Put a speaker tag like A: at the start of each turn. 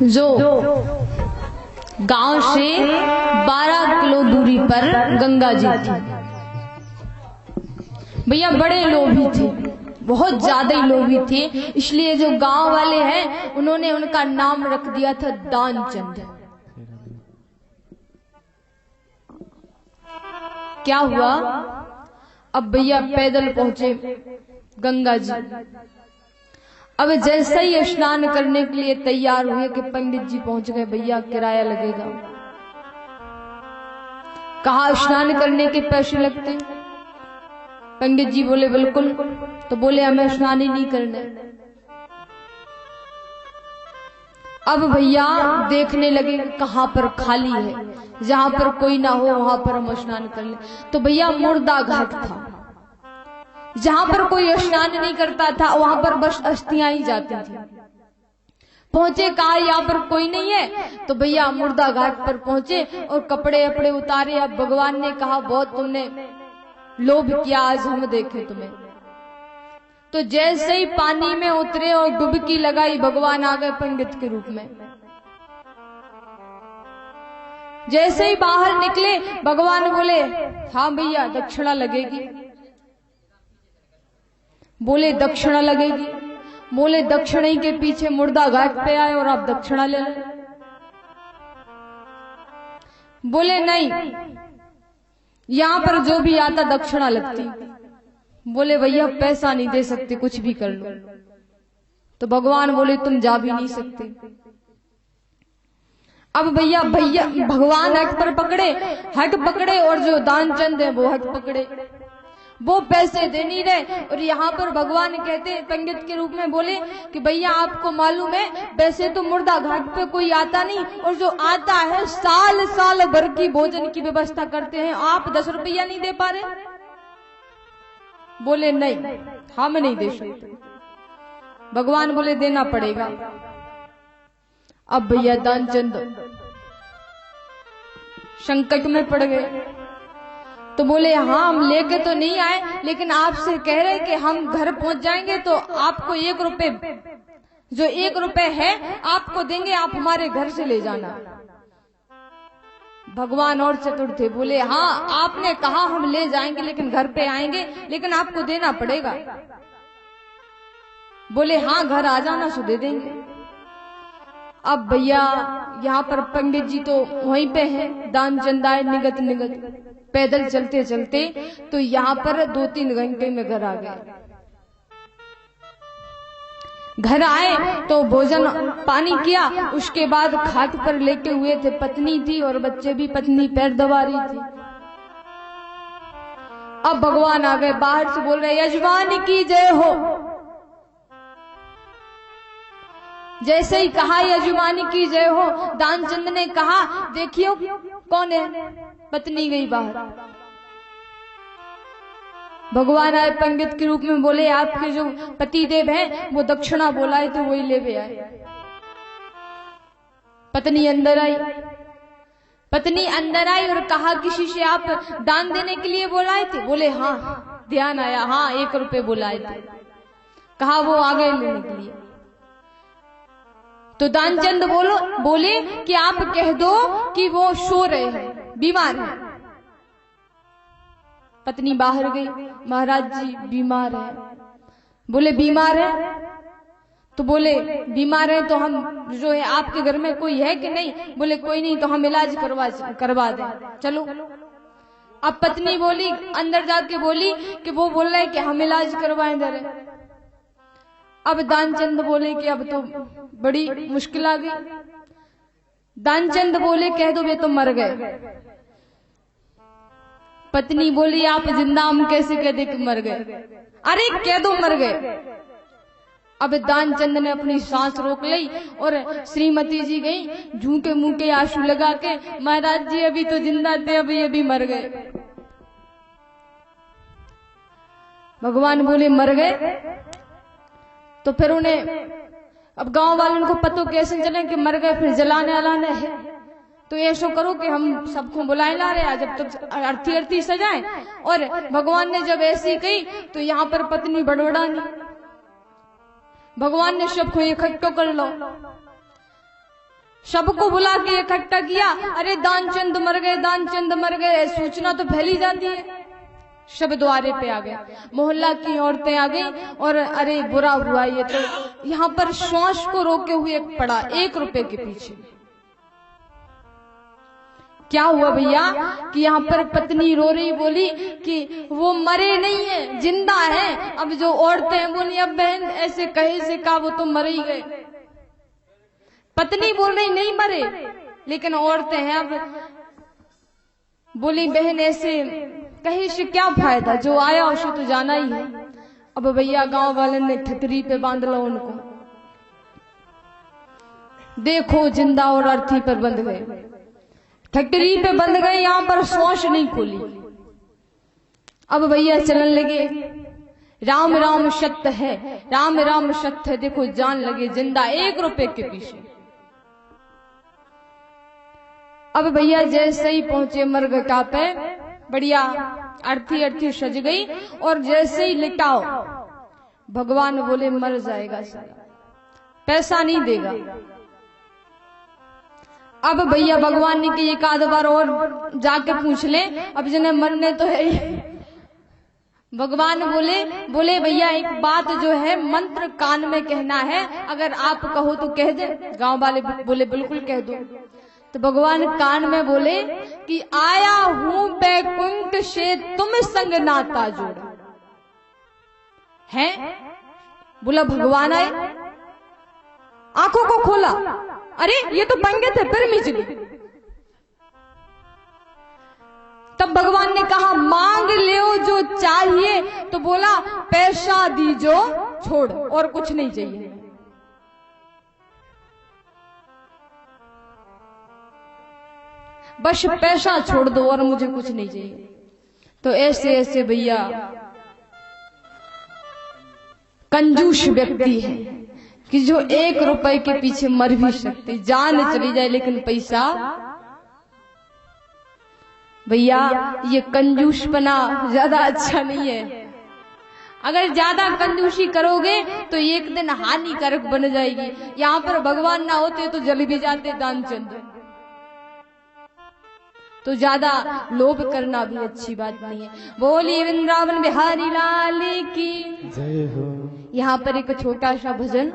A: जो गांव से 12 किलो दूरी पर गंगा जी थी। भैया बड़े लोभी थे, बहुत ज्यादा ही लोभी थे, इसलिए जो गांव वाले हैं उन्होंने उनका नाम रख दिया था दानचंद। क्या हुआ, अब भैया पैदल पहुंचे गंगा जी। अब जैसे ही स्नान करने के लिए तैयार हुए कि पंडित जी पहुंच गए। भैया किराया लगेगा। कहा स्नान करने के पैसे लगते? पंडित जी बोले बिल्कुल। तो बोले हमें स्नान ही नहीं करना। अब भैया देखने लगे कहां पर खाली है, जहां पर कोई ना हो वहां पर हम स्नान कर ले। तो भैया मुर्दा घाट था, जहां पर कोई स्नान नहीं करता था वहां पर बस अस्थियां ही जाती थी। पहुंचे, कहा यहाँ पर कोई नहीं है। तो भैया मुर्दा घाट पर पहुंचे और कपड़े अपड़े उतारे। अब भगवान ने कहा बहुत तुमने लोभ किया, आज हम देखें तुम्हें। तो जैसे ही पानी में उतरे और डुबकी लगाई, भगवान आ गए पंडित के रूप में। जैसे ही बाहर निकले भगवान बोले हाँ भैया दक्षिणा लगेगी। बोले दक्षिणा लगेगी? बोले दक्षिणा के पीछे मुर्दा घाट पे आए और आप दक्षिणा ले लें। बोले नहीं, यहां पर जो भी आता दक्षिणा लगती। बोले भैया पैसा नहीं दे सकते, कुछ भी कर लो। तो भगवान बोले तुम जा भी नहीं सकते। अब भैया भगवान हट पकड़े और जो दानचंद है वो हट पकड़े, वो पैसे दे नहीं रहे। और यहाँ पर भगवान कहते पंडित के रूप में बोले कि भैया आपको मालूम है वैसे तो मुर्दा घाट पे कोई आता नहीं, और जो आता है साल साल भर की भोजन की व्यवस्था करते हैं, आप 10 रुपया नहीं दे पा रहे? बोले नहीं, हम नहीं दे सकते। भगवान बोले देना पड़ेगा। अब भैया दानचंद संकट में पड़ गए। तो बोले हाँ हम लेके तो नहीं आए, लेकिन आपसे कह रहे कि हम घर पहुंच जाएंगे तो आपको 1 रुपए, जो 1 रुपए है आपको देंगे, आप हमारे घर से ले जाना। भगवान और चतुर थे, बोले हाँ आपने कहा हम ले जाएंगे, लेकिन घर पे आएंगे, लेकिन आपको देना पड़ेगा। बोले हाँ घर आ जाना सो दे देंगे। अब भैया यहाँ पर पंडित जी तो वहीं पे हैं, दानचंद आए निगत पैदल चलते चलते, तो यहाँ पर 2-3 घंटे में घर आ गए। घर आए तो भोजन पानी किया, उसके बाद खाट पर लेटे हुए थे, पत्नी थी और बच्चे भी, पत्नी पैर दबा रही थी। अब भगवान आ गए, बाहर से बोल रहे यजमान की जय हो। जैसे ही कहा यजमानी की जय हो, दानचंद ने कहा देखियो कौन है? पत्नी गई बाहर। भगवान आए पंडित के रूप में, बोले आपके जो पति देव हैं वो दक्षिणा बोलाए तो वही ले आए। पत्नी अंदर आई और कहा किसी से आप दान देने के लिए बोलाए थे? बोले हाँ ध्यान आया, हाँ 1 रुपए बोलाए थे। कहा वो आ गए लेने के लिए। तो दानचंद बोले कि आप कह दो कि वो सो रहे हैं, बीमार हैं। पत्नी बाहर गई, महाराज जी बीमार है। बोले बीमार है? तो बोले बीमार है तो हम जो है आपके घर में कोई है कि नहीं? बोले कोई नहीं, तो हम इलाज करवा दें, चलो। अब पत्नी बोली, अंदर जाके बोली कि वो बोल रहे कि हम इलाज करवाएं दे रहे। अब दानचंद बोले कि अब तो बड़ी मुश्किल आ गई। दानचंद बोले कह दो वे तो मर गए। पत्नी बोली आप जिंदा, हम कैसे कह दे कि मर गए? अरे कह दो मर गए। अब दानचंद ने अपनी सांस रोक ली और श्रीमती जी गई झूके मुंह के आंसू लगा के, महाराज जी अभी तो जिंदा थे, अभी मर गए। भगवान बोले मर गए? तो फिर उन्हें, अब गांव वालों को पतो कैसे चले कि मर गए, फिर जलाने अलाने है। तो ऐसा करो कि हम सबको बुलाए ला रहे, जब तक अर्थी सजाएं। और भगवान ने जब ऐसी कही तो यहाँ पर पत्नी बड़बड़ानी। भगवान ने सबको इकट्ठा कर लो। सबको बुला के इकट्ठा किया। अरे दानचंद मर गए, दानचंद मर गए, सूचना तो फैली जाती है। सब द्वारे पे आ गए, मोहल्ला की औरतें आ गई और अरे बुरा हुआ ये तो। यहाँ पर श्वास को रोके हुए पड़ा 1 रुपए के पीछे। क्या हुआ भैया कि यहाँ पर पत्नी रो रही, बोली कि वो मरे नहीं है, जिंदा है। अब जो औरतें बोली, अब बहन ऐसे कहे से कहा, वो तो मरे ही गए। पत्नी बोल रही नहीं मरे, लेकिन औरतें हैं। अब बोली बहन ऐसे कहे से क्या फायदा, जो आया उसे तो जाना ही है। अब भैया गांव वाले ने ठिकरी पे बांध लो उनको, देखो जिंदा और अर्थी पर बंध गए, ठिकरी पे बंध गए, यहाँ पर श्वास नहीं खोली। अब भैया चलन लगे, राम राम सत्य है, राम राम सत्य है, देखो जान लगे जिंदा 1 रुपए के पीछे। अब भैया जैसे ही पहुंचे मरघटा पे, बढ़िया अर्थी अर्थी सज गई और जैसे ही लिटाओ, भगवान बोले मर जाएगा सारा, पैसा नहीं देगा। अब भैया भगवान ने कि एक आध बार और जाके पूछ ले, अब जिन्हें मरने तो है ही। भगवान बोले भैया एक बात जो है मंत्र कान में कहना है, अगर आप कहो तो कह दे। गांव वाले बोले बिल्कुल कह दो। तो भगवान कान में बोले कि आया हूं बैकुंठ से तुम संग नाता जोड़ा है। बोला भगवान आए, आंखों को खोला, अरे ये तो पंगे थे, फिर मिचली। तब भगवान ने कहा मांग ले जो चाहिए, तो बोला पैसा दीजो छोड़, और कुछ नहीं चाहिए। बस पैसा छोड़ दो और मुझे कुछ नहीं चाहिए। तो ऐसे ऐसे भैया कंजूस व्यक्ति है कि जो 1 रुपए के पीछे मर भी सकते, जान चली जाए, लेकिन पैसा। भैया ये कंजूसपना ज्यादा अच्छा नहीं है। अगर ज्यादा कंजूसी करोगे तो एक दिन हानिकारक बन जाएगी। यहाँ पर भगवान ना होते तो जल भी जाते दानचंद। तो ज्यादा लोभ करना भी अच्छी बात नहीं है। बोली वृंदावन बिहारी लाल की जय हो। यहाँ पर एक छोटा सा भजन